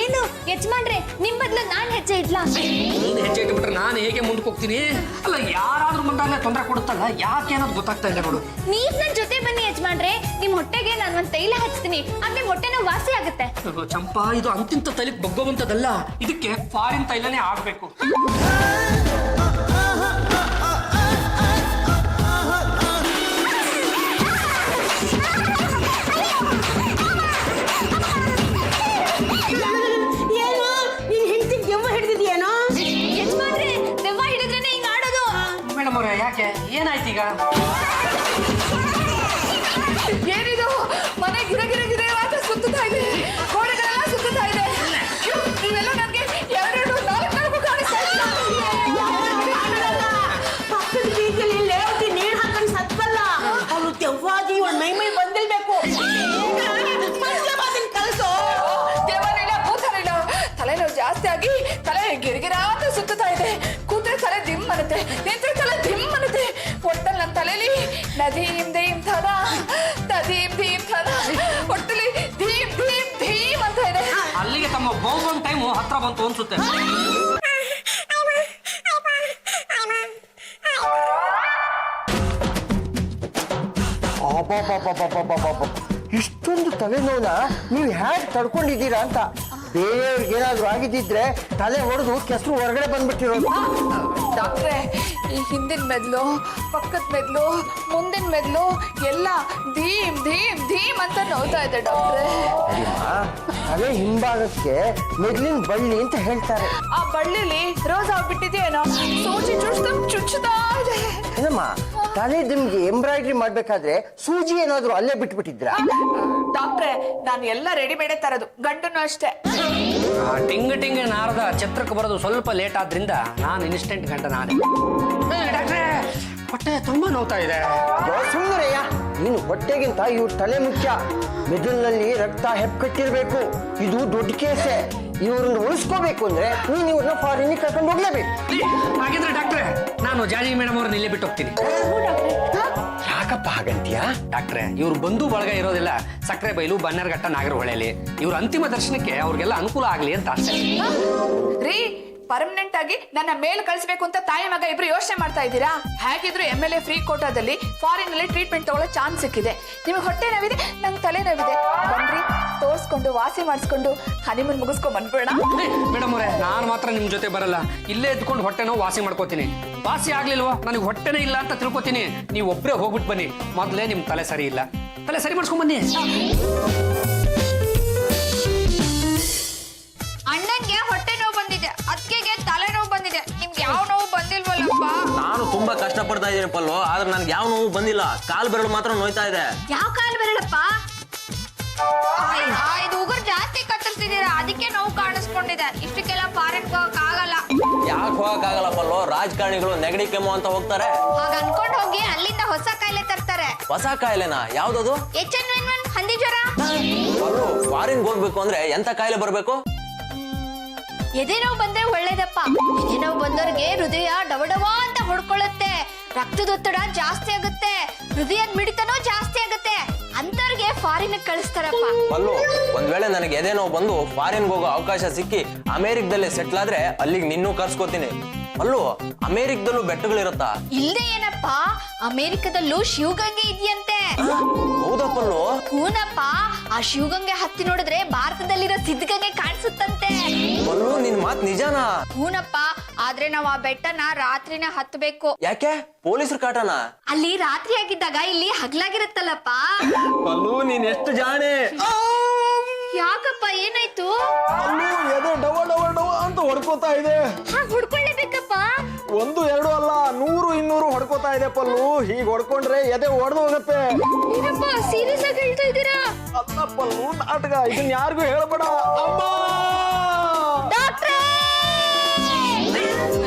ಏನು ಯಜಮಾನ್ರೆ ನಿಮ್ ಬದ್ಲು ನಾನ್ ಹೆಜ್ಜೆ ಇಡ್ಲಾ? ನೀನು ಹೆಜ್ಜೆ ಇಟ್ಬಿಟ್ರೆ ನಾನು ಹೇಗೆ ಮುಂದಕ್ಕೆ ಹೋಗ್ತೀನಿ? ಅಲ್ಲ ಯಾರಾದ್ರೂ ಬಂದಾಗ ತೊಂದರೆ ಕೊಡುತ್ತಲ್ಲ, ಯಾಕೆ ಅನ್ನೋದು ಗೊತ್ತಾಗ್ತಾ ಇಲ್ಲ ನೋಡು. ನೀವ್ ನನ್ ಜೊತೆ ಬನ್ನಿ ಯಜಮಾನ್ರೆ, ನಿಮ್ ಹೊಟ್ಟೆಗೆ ನಾನು ಒಂದ್ ತೈಲ ಹಚ್ತೀನಿ, ಆಗ ನಿಮ್ ಹೊಟ್ಟೆ ನೋವು ವಾಸಿ ಆಗುತ್ತೆ. ಚಂಪಾ, ಇದು ಅಂತಿಂತ ತಲೆಗೆ ಬಗ್ಗೋವಂಥದ್ದಲ್ಲ, ಇದಕ್ಕೆ ಫಾರಿನ್ ತೈಲನೇ ಆಗ್ಬೇಕು. ಏನು ನಿನ್ ಹೆಂಡತಿ ದೆವ್ವ ಹಿಡಿದಿದ್ಯೇನೋ? ಯಜಮಾನ್ರೆ ದೆವ್ವ ಹಿಡಿದ್ರೇನೆ ಹಿಂಗ್ ಆಡೋದು. ಮೇಡಮ್ ಅವ್ರೆ, ಯಾಕೆ ಏನಾಯ್ತು ಈಗ? ಏನಿದು ಮನೆ ಗಿರ ಗಿರ ಗಿರ ಅಂತ ಸುತ್ತುತ್ತಾ ಇದೆ, ಗೋಡೆಗಳೆಲ್ಲ ಸುತ್ತುತ್ತಾ ಇದೆ. ನೀವೆಲ್ಲ ನನ್ಗೆ 2-4 ಕಾಣಿಸ್ತಾ ಇಲ್ಲ. ಪಕ್ಕದ ಬೀದಿಯಲ್ಲಿ ಲೇವತಿ ನೀರ್ ಹಾಕೊಂಡು ಸತ್ವಲ್ಲ, ಅವಳು ದೆವ್ವಾಗಿ ಇವಳ ಮೈ ಬಂದಿಲ್ಬೇಕು. ಕಲ್ಸೋ ದೇವನಿಲ್ಲ ಭೂತನಿಲ್ಲ, ತಲೆನೋವು ಜಾಸ್ತಿ ಆಗಿ ತಲೆ ಗಿರಿಗಿರ ಅಂತ ಸುತ್ತುತ್ತಾ ಇದೆ. ಕೂತ್ರೆ ತಲೆ ದಿಮ್ ಅನ್ನುತ್ತೆ, ನಿಂತ್ರೆ ತಲೆ ದಿಮ್ ಅನ್ನುತ್ತೆ. ಒಟ್ಟಲ್ಲಿ ನನ್ನ ತಲೆಲಿ ನದೀಮ್ ದೀಮ್ ಥರ ನದೀಮ್ ದೀಮ್ ಥರ ಒಟ್ಟಲ್ಲಿ ಧೀಮ್ ಧೀಮ್ ಧೀಮ್ ಅಂತ ಇದೆ. ಅಲ್ಲಿಗೆ ತಮ್ಮ ಬಹು ಟೈಮು ಹತ್ರ ಬಂತು ಅನ್ಸುತ್ತೆ. ಇಷ್ಟೊಂದು ತಲೆನೋವನ್ನ ನೀವು ಹೇಗೆ ತಡ್ಕೊಂಡಿದ್ದೀರಾ ಅಂತ. ಬೇರೆಯವ್ರಿಗೆ ಏನಾದ್ರು ಆಗಿದ್ದಿದ್ರೆ ತಲೆ ಹೊಡೆದು ಕೆಸರು ಹೊರಗಡೆ ಬಂದ್ಬಿಟ್ಟಿರೋದು. ಡಾಕ್ಟ್ರೆ, ಈ ಹಿಂದಿನ ಮೆದ್ಲು, ಪಕ್ಕದ ಮೆದ್ಲು, ಮುಂದಿನ ಮೆದ್ಲು ಎಲ್ಲ ಧೀಮ್ ಧೀಮ್ ಧೀಮ್ ಅಂತ ನೋವ್ತಾ ಇದೆ ಡಾಕ್ಟ್ರೆ. ತಲೆ ಹಿಂಭಾಗಕ್ಕೆ ಮೆದ್ಲಿನ ಬಳ್ಳಿ ಅಂತ ಹೇಳ್ತಾರೆ. ಆ ಬಳ್ಳಿಲಿ ರೋಸ್ ಆಗ್ಬಿಟ್ಟಿದೆಯೇನೋ, ಸೂಜಿ ಚುಚ್ಚುತ್ತಾ ಇದೆ. ಏನಮ್ಮ, ತಲೆ ನಿಮ್ಗೆ ಎಂಬ್ರಾಯ್ಡ್ರಿ ಮಾಡ್ಬೇಕಾದ್ರೆ ಸೂಜಿ ಏನಾದ್ರು ಅಲ್ಲೇ ಬಿಟ್ಬಿಟ್ಟಿದ್ರ? ಡಾಕ್ಟ್ರೆ, ನಾನು ಎಲ್ಲ ರೆಡಿಮೇಡೇ ತರೋದು, ಗಂಡನು ಅಷ್ಟೇ. ಟಿಂಗ್ ಟಿಂಗ್ ನಾರದ ಛತ್ರಕ್ಕೆ ಬರೋದು ಸ್ವಲ್ಪ ಲೇಟ್ ಆದ್ರಿಂದ ನಾನು ಇನ್ಸ್ಟೆಂಟ್ ಗಂಟ ನಾನೇ. ಡಾಕ್ಟ್ರೆ, ಹೊಟ್ಟೆ ತುಂಬಾ ನೋವ್ತಾ ಇದೆ. ಸುಂದರಯ್ಯ, ನೀನು ಹೊಟ್ಟೆಗಿಂತ ಇವ್ರ ತಲೆ ಮುಖ್ಯ. ಮೆದುಳಿನಲ್ಲಿ ರಕ್ತ ಹೆಪ್ಪುಕಟ್ಟಿರ್ಬೇಕು, ಇದು ದೊಡ್ಡ ಕೇಸೆ. ಇವ್ರನ್ನ ಉಳಿಸ್ಕೋಬೇಕು ಅಂದ್ರೆ ನೀನು ಇವ್ರನ್ನ ಫಾರಿನ್ ಕರ್ಕೊಂಡು ಹೋಗ್ಲೇಬೇಕು. ಹಾಗಿದ್ರೆ ಡಾಕ್ಟ್ರೆ, ನಾನು ಜಾನಿ ಮೇಡಮ್ ಅವ್ರನ್ನ ಇಲ್ಲೇ ಬಿಟ್ಟು ಹೋಗ್ತೀನಿ. ಯಾಕಪ್ಪ ಹಾಗಂತೀಯ? ಡಾಕ್ಟ್ರೆ, ಇವ್ರು ಬಂಧು ಬಳಗ ಇರೋದಿಲ್ಲ ಸಕ್ಕರೆ ಬೈಲು, ಬನ್ನರ್ಘಟ್ಟ, ನಾಗರಹೊಳೆಯಲ್ಲಿ. ಇವ್ರ ಅಂತಿಮ ದರ್ಶನಕ್ಕೆ ಅವ್ರಿಗೆಲ್ಲ ಅನುಕೂಲ ಆಗ್ಲಿ ಅಂತ ಅಷ್ಟೇ. ರೀ, ಪರ್ಮನೆಂಟ್ ಆಗಿ ನನ್ನ ಮೇಲ್ ಕಳಿಸ್ಬೇಕು ಅಂತ ತಾಯಿ ಮಗ ಇಬ್ರು ಯೋಚನೆ ಮಾಡ್ತಾ ಇದ್ದೀರಾ? ಹೇಗಿದ್ರು MLA ಫ್ರೀ ಕೋಟಾದಲ್ಲಿ ಫಾರಿನ್ ಅಲ್ಲಿ ಟ್ರೀಟ್ಮೆಂಟ್ ತಗೊಳ್ಳೋ ಚಾನ್ಸ್ ಸಿಕ್ಕಿದೆ. ನಿಮಗೆ ಹೊಟ್ಟೆ ನೋವಿದೆ, ನಂಗೆ ತಲೆ ನೋವಿದೆ, ಬನ್ರಿ ತೋರ್ಸ್ಕೊಂಡು ವಾಸಿ ಮಾಡಿಸ್ಕೊಂಡು ಹನಿಮೂನ್ ಮುಗಿಸ್ಕೊಂಡ್ ಬಂದ್ಬಿಡೋಣ. ಮೇಡಮ್ ಅವರೇ, ನಾನು ಮಾತ್ರ ನಿಮ್ ಜೊತೆ ಬರಲ್ಲ, ಇಲ್ಲೇ ಎದ್ಕೊಂಡು ಹೊಟ್ಟೆ ನೋವು ವಾಸಿ ಮಾಡ್ಕೋತೀನಿ. ವಾಸಿ ಆಗ್ಲಿಲ್ವಾ, ನನಗೆ ಹೊಟ್ಟೆನೇ ಇಲ್ಲ ಅಂತ ತಿಳ್ಕೊತೀನಿ. ನೀವು ಒಬ್ಬರೇ ಹೋಗ್ಬಿಟ್ಟು ಬನ್ನಿ. ಮೊದಲೇ ನಿಮ್ ತಲೆ ಸರಿ ಇಲ್ಲ, ತಲೆ ಸರಿ ಮಾಡಿಸ್ಕೊಂಡ್ ಬನ್ನಿ. ಅಣ್ಣನ್ಗೆ ಹೊಟ್ಟೆ ನೋವು ಬಂದಿದೆ, ಅತ್ತಿಗೆಗೆ ತಲೆ ನೋವು ಬಂದಿದೆ, ನಿಮ್ಗೆ ಯಾವ ನೋವು ಬಂದಿಲ್ವಲ್ಲಪ್ಪ? ನಾನು ತುಂಬಾ ಕಷ್ಟ ಪಡ್ತಾ ಇದ್ದೀನಿ ಪಲ್ಲು, ಆದ್ರೆ ನನ್ಗೆ ಯಾವ ನೋವು ಬಂದಿಲ್ಲ. ಕಾಲ್ ಬೆರಳು ಮಾತ್ರ ನೋಯ್ತಾ ಇದೆ. ಯಾವ ಕಾಲ್ ಬೆರಳಪ್ಪ? ಇದು ಉಗುರು ಜಾಸ್ತಿ ಕತ್ತರಿಸಿದೀರಾ, ಅದಕ್ಕೆ ನೋವು ಕಾಣಿಸ್ಕೊಂಡಿದೆ. ಇಷ್ಟಕ್ಕೆಲ್ಲ ಫಾರಿನ್ ಹೋಗಕ್ ಆಗಲ್ಲ. ಯಾಕೆ ಹೋಗಕ್ಕಾಗಲ್ಲ ಪಲ್ಲು? ರಾಜಕಾರಣಿಗಳು ನೆಗಡಿ ಕೆಮ್ಮು ಅಂತ ಹೋಗ್ತಾರೆ. ಹಾಗ ಅನ್ಕೊಂಡ್ ಹೋಗಿ ಅಲ್ಲಿಂದ ಹೊಸ ಕಾಯಿಲೆ ತರ್ತಾರೆ. ಹೊಸ ಕಾಯಿಲೆನಾ? ಯಾವ್ದದು? H1N1 ಹಂದಿ ಜ್ವರ. ಪಲ್ಲು, ಫಾರಿನ್ ಹೋಗ್ಬೇಕು ಅಂದ್ರೆ ಎಂತ ಕಾಯಿಲೆ ಬರ್ಬೇಕು? ಎದೆ ನೋವು ಬಂದ್ರೆ ಒಳ್ಳೇದಪ್ಪ. ಎದೆ ನೋವು ಬಂದವ್ರಿಗೆ ಹೃದಯ ಡವಡವ ಅಂತ ಹೊಡ್ಕೊಳ್ಳುತ್ತೆ, ರಕ್ತದೊತ್ತಡ ಜಾಸ್ತಿ ಆಗುತ್ತೆ, ಹೃದಯದ ಮಿಡಿತನೂ ಜಾಸ್ತಿ ಆಗುತ್ತೆ. ಅಂತವ್ರಿಗೆ ಫಾರಿನ್ ಕಳಿಸ್ತಾರಪ್ಪ. ಪಲ್ಲು, ಒಂದ್ ವೇಳೆ ನನಗೆ ಎದೆ ನೋವು ಬಂದು ಫಾರಿನ್ ಹೋಗೋ ಅವಕಾಶ ಸಿಕ್ಕಿ ಅಮೆರಿಕದಲ್ಲೇ ಸೆಟ್ಲ್ ಆದ್ರೆ ಅಲ್ಲಿಗೆ ನಿನ್ನೂ ಕರ್ಸ್ಕೊತೀನಿ. ಅಲ್ಲೂ ಅಮೆರಿಕದಲ್ಲೂ ಬೆಟ್ಟಗಳಿರುತ್ತಾ? ಇಲ್ದೇ ಏನಪ್ಪ, ಅಮೆರಿಕದಲ್ಲೂ ಶಿವಗಂಗೆ ಇದೆಯಂತೆ. ಹೌದಾ ಪಲ್ಲು? ಹೂನಪ್ಪ, ಆ ಶಿವಗಂಗೆ ಹತ್ತಿ ನೋಡಿದ್ರೆ ಭಾರತದಲ್ಲಿರೋ ಸಿದ್ಧಗಂಗೆ ಕಾಣಿಸುತ್ತಂತೆ. ಪಲ್ಲು, ನಿನ್ ಮಾತ್ ನಿಜಾನಾ? ಹೂನಪ್ಪ, ಆದ್ರೆ ನಾವ್ ಆ ಬೆಟ್ಟನ ರಾತ್ರಿನ ಹತ್ತಬೇಕು. ಯಾಕೆ? ಪೊಲೀಸರು ಕಾಟನಾ? ಅಲ್ಲಿ ರಾತ್ರಿ ಆಗಿದ್ದಾಗ ಇಲ್ಲಿ ಹಗ್ಲಾಗಿರುತ್ತಲ್ಲಪ್ಪ. ಪಲ್ಲು, ನೀನ್ ಎಷ್ಟು ಜಾಣೆ. ಯಾಕಪ್ಪ, ಏನಾಯ್ತು? ಅಲ್ಲೂ ಎದೆ ಡವ ಡವ ಡವ ಅಂತ ಹೊಡ್ಕೋತಾ ಇದೆ. ಹಾಗೆ ಹುಡ್ಕೊಳ್ಳೇಬೇಕಪ್ಪ. 1, 2 ಅಲ್ಲ, 100, 200 ಹೊಡ್ಕೋತಾ ಇದೆ ಪಲ್ಲು. ಹೀಗ್ ಹೊಡ್ಕೊಂಡ್ರೆ ಎದೆ ಒಡೆದು ಹೋಗುತ್ತೆ. ಏನಪ್ಪ ಸೀರಿಯಸ್ ಆಗಿ ಹೇಳ್ತಾ ಇದ್ದೀರಾ? ಅಲ್ಲ, ಬಲ್ಲು ನಾಟಕ ಇದನ್ನ ಯಾರಿಗೂ ಹೇಳ್ಬೇಡ ಅಮ್ಮ.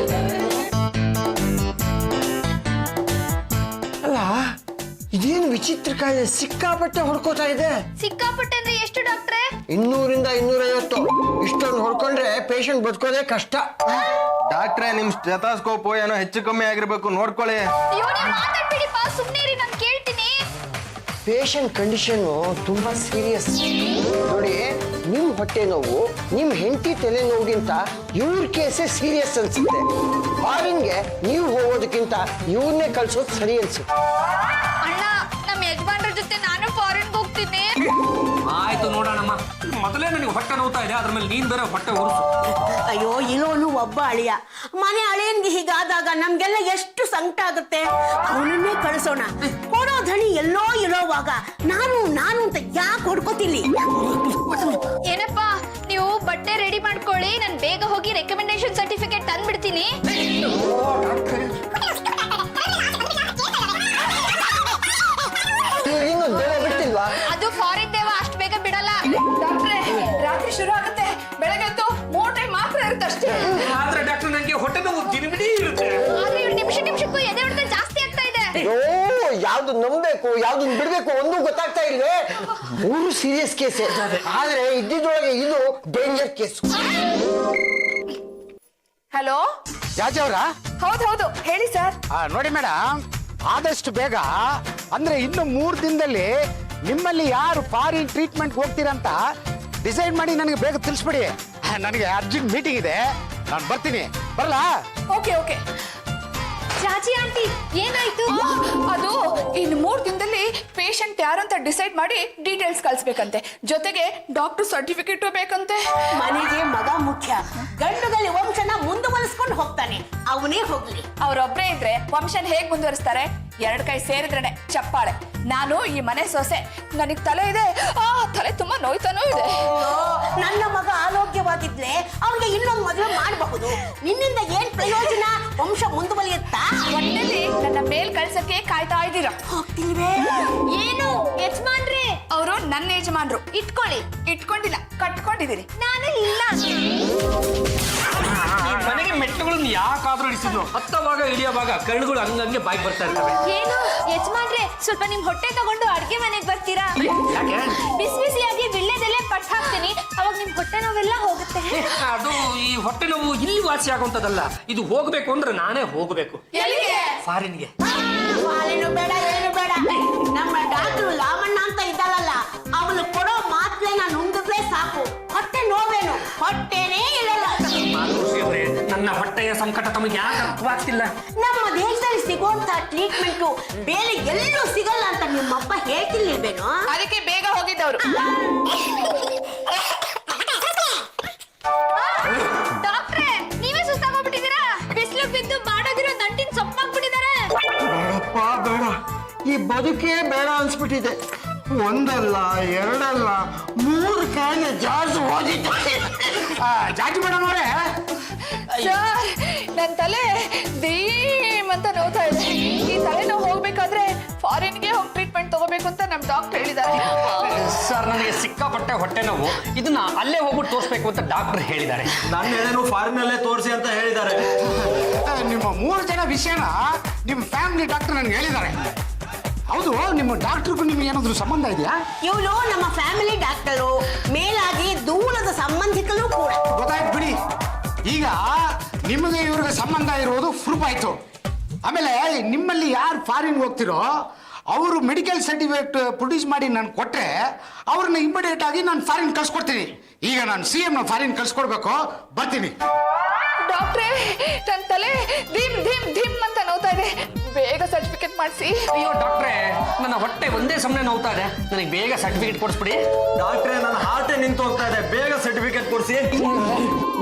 ಅಲ್ಲ ಇದೇನು ವಿಚಿತ್ರ ಕಾಯಿಲೆ ಸಿಕ್ಕಾಪಟ್ಟೆ ಹೊಡ್ಕೋತಾ ಇದೆ. ಸಿಕ್ಕಾಪಟ್ಟೆ ಅಂದ್ರೆ ಎಷ್ಟು ಡಾಕ್ಟ್ರೆ? 200 ಇಂದ 250. ಇಷ್ಟೊಂದು ಹೊಡ್ಕೊಂಡ್ರೆ ಪೇಷಂಟ್ ಬದುಕೋದೇ ಕಷ್ಟ. ಡಾಕ್ಟ್ರೆ ನಿಮ್ ಸ್ಟೆಥೋಸ್ಕೋಪ್ ಏನೋ ಹೆಚ್ಚು ಕಮ್ಮಿ ಆಗಿರ್ಬೇಕು, ನೋಡ್ಕೊಳ್ಳಿ. ಅಯ್ಯೋ ನೀವು ಮಾತಾಡ್ಬಿಡಿಪ್ಪ, ಸುಮ್ಮನೆ ಇರಿ, ನಾನು ಕೇಳ್ತೀನಿ. ಪೇಷಂಟ್ ಕಂಡೀಷನ್ ತುಂಬಾ ಸೀರಿಯಸ್. ನೋಡಿ, ನಿಮ್ ಹೊಟ್ಟೆ ನೋವು ನಿಮ್ ಹೆಂಡತಿ ತಲೆ ನೋವಿಗಿಂತ ಇವ್ರ ಕೇಸೇ ಸೀರಿಯಸ್ ಅನ್ಸುತ್ತೆ. ಫಾರಿನ್ಗೆ ನೀವು ಹೋಗೋದಕ್ಕಿಂತ ಇವ್ರನ್ನೇ ಕಳ್ಸೋದು ಸರಿ ಅನ್ಸುತ್ತೆ. ಅಣ್ಣ, ನಮ್ಮ ಯಜಮಾನ್ರ ಜೊತೆ ನಾನು ಫಾರಿನ್ಗೆ ಹೋಗ್ತೀನಿ. ಆಯ್ತು ನೋಡೋಣಮ್ಮ. ಮೊದಲೇ ನನಗೆ ಹೊಟ್ಟೆ ನೋವ್ತಾ ಇದೆ, ಅದ್ರ ಮೇಲೆ ನೀನ್ ಬೇರೆ ಹೊಟ್ಟೆ ಉರಿಸು. ಅಯ್ಯೋ ಇರೋನು ಒಬ್ಬ ಅಳಿಯ, ಮನೆ ಅಳಿಯನ್ಗೆ ಹೀಗಾದಾಗ ನಮ್ಗೆಲ್ಲ ಎಷ್ಟು ಸಂಕಟ ಆಗುತ್ತೆ. ಅವನನ್ನೇ ಕಳಿಸೋಣ. ಕೊಡೋ ಧಣಿ ಎಲ್ಲೋ ಇರೋವಾಗ ನಾನು ಅಂತ ಯಾಕೆ ಹೊಡ್ಕೋತಿಲ್ಲಿ? ಏನಪ್ಪ, ನೀವು ಬಟ್ಟೆ ರೆಡಿ ಮಾಡ್ಕೊಳ್ಳಿ, ನಾನು ಬೇಗ ಹೋಗಿ ರೆಕಮೆಂಡೇಶನ್ ಸರ್ಟಿಫಿಕೇಟ್ ತಂದ್ಬಿಡ್ತೀನಿ. ಇನ್ನು ದೇವ ಬಿಡ್ತಿಲ್ವಾ? ಅದು ಫಾರಿನ್ ದೇವ, ಅಷ್ಟು ಬೇಗ ಬಿಡಲ್ಲ. ಡಾಕ್ಟ್ರೆ, ರಾತ್ರಿ ಶುರು ಆಗುತ್ತೆ, ಬೆಳಗ್ಗೆ ಹೊತ್ತು 3 ಟೈಮ್ ಮಾತ್ರ ಇರುತ್ತೆ ಅಷ್ಟೇ. ಆದ್ರೆ ಡಾಕ್ಟರ್ ನನಗೆ ಹೊಟ್ಟೆ ನೋವು ದಿನವಿಡೀ ಇರುತ್ತೆ. ಆದ್ರೆ ಇವ್ರು ನಿಮಿಷಕ್ಕೂ ಎದೆ ಹೊಡೆತ ಜಾಸ್ತಿ ಆಗ್ತಾ ಇದೆ. ಅಯ್ಯೋ, ಯಾವ್ದು ನಂಬೇಕು ಯಾವ್ದನ್ನ ಬಿಡ್ಬೇಕು ಒಂದು ಗೊತ್ತಾಗ್ತಾ ಇಲ್ವೇ? 3 ಸೀರಿಯಸ್ ಕೇಸ್, ಆದ್ರೆ ಇದ್ದಿದ್ದೊಳಗೆ ಇದು ಡೇಂಜರ್ ಕೇಸ್. ಹಲೋ, ಜಾಜಿ ಅವರ ಹೌದು ಹೇಳಿ ಸರ್. ನೋಡಿ ಮೇಡಮ್, ಆದಷ್ಟು ಬೇಗ ಅಂದ್ರೆ ಇನ್ನು 3 ದಿನದಲ್ಲಿ ನಿಮ್ಮಲ್ಲಿ ಯಾರು ಫಾರಿನ್ ಟ್ರೀಟ್ಮೆಂಟ್ ಹೋಗ್ತೀರಂತ ಡಿಸೈಡ್ ಮಾಡಿ ನನಗೆ ಬೇಗ ತಿಳಿಸ್ಬಿಡಿ. ನನಗೆ ಅರ್ಜೆಂಟ್ ಮೀಟಿಂಗ್ ಇದೆ, ನಾನು ಬರ್ತೀನಿ. ಬರಲಾ? ಓಕೆ. ಚಾಚಿ ಆಂಟಿ, ಏನಾಯ್ತು? ಅದು ಇನ್ನು 3 ದಿನದಲ್ಲಿ ಪೇಷಂಟ್ ಯಾರು ಅಂತ ಡಿಸೈಡ್ ಮಾಡಿ ಡೀಟೇಲ್ಸ್ ಕಳಿಸ್ಬೇಕಂತೆ. ಜೊತೆಗೆ ಡಾಕ್ಟರ್ ಸರ್ಟಿಫಿಕೇಟ್ ಬೇಕಂತೆ. ಮನೆಗೆ ಮಗ ಮುಖ್ಯ. ಗಂಡುಗಲ್ಲಿ ವಂಶನ ಮುಂದುವರಿಸ್ಕೊಂಡು ಹೋಗ್ತಾನೆ, ಅವನೇ ಹೋಗ್ಲಿ. ಅವ್ರೊಬ್ರೇ ಇದ್ರೆ ವಂಶನ ಹೇಗ್ ಮುಂದುವರಿಸ್ತಾರೆ? 2 ಕೈ ಸೇರಿದ್ರೇನೆ ಚಪ್ಪಾಳೆ. ನಾನು ಈ ಮನೆ ಸೊಸೆ, ನನಗ್ ತಲೆ ಇದೆ, ತಲೆ ತುಂಬಾ ನೋಯ್ತಾನೂ ಇದೆ. ನನ್ನ ಮಗ ಆರೋಗ್ಯವಾಗಿದ್ಲೆ ಅವ್ನಿಗೆ ಇನ್ನೊಂದು ಮದುವೆ ಮಾಡಬಹುದು. ನಿನ್ನಿಂದ ಏನ್ ಪ್ರಯೋಜನ? ವಂಶ ಮುಂದುವರಿಯುತ್ತಾ? ಒಟ್ಟಿನಲ್ಲಿ ನನ್ನ ಮೇಲ್ ಕಳ್ಸಕ್ಕೆ ಕಾಯ್ತಾ ಇದ್ದೀರಾ? ಹೋಗ್ತಿಲ್ವೇ? ಏನು ಯಜಮಾನ್ರೆ? ಅವರು ನನ್ನ ಯಜಮಾನ್ರು. ಇಟ್ಕೊಂಡಿಲ್ಲ, ಕಟ್ಕೊಂಡಿದ್ದೀರಿ. ನಾನು ಇಲ್ಲ. ಮನೆಗೆ ಮೆಟ್ಟುಗಳನ್ನು ಯಾಕಾದ್ರೂ ಇಳಿಸಿದ್ನು, ಹತ್ತವಾಗ ಇಳಿಯೋವಾಗ ಕಣ್ಣುಗಳು ಹಂಗಂಗೆ ಬಾಯಿ ಬರ್ತಾ ಇರ್ತವೆ. ಏನು ಯಜಮಾನ್ರೆ, ಸ್ವಲ್ಪ ನಿಮ್ ಹೊಟ್ಟೆ ತಗೊಂಡು ಅಡ್ಗೆ ಮನೆಗೆ ಬರ್ತೀರಾ? ಯಾಕೆ? ಬಿಸಿಯಾಗಿ ವಿಳ್ಳೆದೆಲೆ ಪಟ್ಟು ಹಾಕ್ತೀನಿ, ಅವಾಗ ನಿಮ್ ಹೊಟ್ಟೆ ನೋವೆಲ್ಲ ಹೋಗುತ್ತೆ. ಅದು ಈ ಹೊಟ್ಟೆ ನೋವು ಇಲ್ಲಿ ವಾಸಿ ಆಗುವಂತದಲ್ಲ, ಇದು ಹೋಗ್ಬೇಕು ಅಂದ್ರೆ ನಾನೇ ಹೋಗ್ಬೇಕು. ಎಲ್ಲಿಗೆ? ಫಾರಿನ್ಗೆ. ಹಾಲೇನು ಬೇಡ, ಏನು ಬೇಡ. ನಮ್ಮ ಡಾಕ್ಟ್ರು ಲಾಮಣ್ಣ ಅಂತ ಇದ್ದಾಳಲ್ಲ, ಅವಳು ಕೊಡೋ ಮಾತ್ರೆನ ನುಂಗಿದ್ರೆ ಸಾಕು, ಹೊಟ್ಟೆ ನೋವೇನು ಹೊಟ್ಟೆನೇ ಇರಲ್ಲ. ನನ್ನ ಹೊಟ್ಟೆಯ ಸಂಕಟ ತಮಗೆ ಯಾಕೆ ಅರ್ಥವಾಗ್ತಿಲ್ಲ? ನಮ್ಮ ದೇಶದಲ್ಲಿ ಸಿಗುವಂತ ಟ್ರೀಟ್ಮೆಂಟು ಬೇರೆ ಎಲ್ಲೂ ಸಿಗಲ್ಲ ಅಂತ ನಿಮ್ಮಪ್ಪ ಹೇಳ್ತಿರ್ಲಿಲ್ವೇನೋ? ಅದಕ್ಕೆ ಬೇಗ ಹೋಗಿದ್ದವ್ರು. ಡಾಕ್ಟ್ರೆ, ನೀವೇ ಸುಸ್ತಾಗೋಗ್ಬಿಟ್ಟಿದ್ದೀರಾ? ಬಿಸಿಲು ಬಿದ್ದು ಬಾಡೋದಿರೋ ದಂಟಿನ ಸೊಪ್ಪಾಗ್ಬಿಟ್ಟಿದ್ದಾರೆ. ಬೇಡಪ್ಪ ಬೇಡ, ಈ ಬದುಕೇ ಬೇಡ ಅನ್ಸ್ಬಿಟ್ಟಿದೆ. 1 ಅಲ್ಲ 2 ಅಲ್ಲ 3 ಕಾಯಿಲೆ ಜಾಸ್ತಿ ಓದಿದ್ದಾರೆ. ಜಾಜಿ ಮೇಡಮ್ ಅವರೇ, ಸರ್, ನನ್ನ ತಲೆ ದೀಮ್ ಅಂತ ನೋವ್ತಾ ಇದೆ. ಈ ತಲೆ ನೋವು ಹೋಗ್ಬೇಕಾದ್ರೆ ಫಾರಿನ್ಗೆ ಹೋಗಿ ಟ್ರೀಟ್ಮೆಂಟ್ ತಗೋಬೇಕು ಅಂತ ನಮ್ ಡಾಕ್ಟರ್ ಹೇಳಿದ್ದಾರೆ. ಸರ್, ನನಗೆ ಸಿಕ್ಕಾಪಟ್ಟೆ ಹೊಟ್ಟೆ ನೋವು, ಇದನ್ನ ಅಲ್ಲೇ ಹೋಗ್ಬಿಟ್ಟು ತೋರಿಸ್ಬೇಕು ಅಂತ ಡಾಕ್ಟರ್ ಹೇಳಿದ್ದಾರೆ. ನನ್ನ ಹೇಳೇನು ಫಾರಿನ್ ಅಲ್ಲೇ ತೋರಿಸಿ ಅಂತ ಹೇಳಿದ್ದಾರೆ. ನಿಮ್ಮ 3 ಜನ ವಿಷಯನ ನಿಮ್ಮ ಫ್ಯಾಮಿಲಿ ಡಾಕ್ಟರ್ ನನಗೆ ಹೇಳಿದ್ದಾರೆ. ಹೌದು, ನಿಮ್ಮ ಡಾಕ್ಟರ್ಗೂ ನಿಮ್ಗೆ ಏನಾದ್ರು ಸಂಬಂಧ ಇದೆಯಾ? ಇವಳು ನಮ್ಮ ಫ್ಯಾಮಿಲಿ ಡಾಕ್ಟರು, ಮೇಲಾಗಿ ದೂರದ ಸಂಬಂಧಿಕರು ಕೂಡ. ಗೊತ್ತಾಯ್ತು ಬಿಡಿ. ಈಗ ನಿಮಗೆ ಇವ್ರಿಗೆ ಸಂಬಂಧ ಇರೋದು ಪ್ರೂಫ್ ಆಯ್ತು. ಆಮೇಲೆ ನಿಮ್ಮಲ್ಲಿ ಯಾರು ಫಾರಿನ್ ಹೋಗ್ತಿರೋ ಅವರು ಮೆಡಿಕಲ್ ಸರ್ಟಿಫಿಕೇಟ್ ಪ್ರೊಡ್ಯೂಸ್ ಮಾಡಿ ನಾನು ಕೊಟ್ಟರೆ ಅವ್ರನ್ನ ಇಮಿಡಿಯೇಟ್ ಆಗಿ ನಾನು ಫಾರಿನ್ ಕಳ್ಸ್ಕೊಡ್ತೀನಿ. ಈಗ ನಾನು CM ನ ಫಾರಿನ್ ಕಳ್ಸ್ಕೊಡ್ಬೇಕು, ಬರ್ತೀನಿ. ಡಾಕ್ಟ್ರೇ, ನನ್ನ ತಲೆ ಧಿಮ್ ಅಂತ ನೋವ್ತಾ ಇದೆ, ಬೇಗ ಸರ್ಟಿಫಿಕೇಟ್ ಮಾಡಿಸಿ. ಅಯ್ಯೋ ಡಾಕ್ಟ್ರೇ, ನನ್ನ ಹೊಟ್ಟೆ ಒಂದೇ ಸಮನೆ ನೋವ್ತಾ ಇದೆ, ನನಗೆ ಬೇಗ ಸರ್ಟಿಫಿಕೇಟ್ ಕೊಡಿಸ್ಬಿಡಿ. ಡಾಕ್ಟ್ರೆ, ನನ್ನ ಹಾರ್ಟೇ ನಿಂತು ಹೋಗ್ತಾ ಇದೆ, ಬೇಗ ಸರ್ಟಿಫಿಕೇಟ್ ಕೊಡಿಸಿ.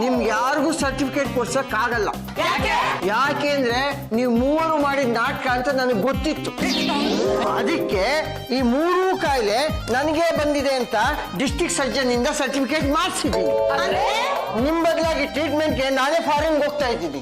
ನಿಮ್ಗೆ ಯಾರಿಗೂ ಸರ್ಟಿಫಿಕೇಟ್ ಕೊಡ್ಸಕ್ ಆಗಲ್ಲ. ಯಾಕೆಂದ್ರೆ ನೀವು 3 ಮಾಡಿದ ನಾಟಕ ಅಂತ ನನಗೆ ಗೊತ್ತಿತ್ತು. ಅದಕ್ಕೆ ಈ 3 ಕಾಯಿಲೆ ನನಗೆ ಬಂದಿದೆ ಅಂತ ಡಿಸ್ಟ್ರಿಕ್ಟ್ ಸರ್ಜನ್ ಇಂದ ಸರ್ಟಿಫಿಕೇಟ್ ಮಾಡಿಸಿದ್ದೀನಿ. ನಿಮ್ ಬದಲಾಗಿ ಟ್ರೀಟ್ಮೆಂಟ್ಗೆ ನಾನೇ ಫಾರಿನ್ಗೆ ಹೋಗ್ತಾ ಇದ್ದೀನಿ.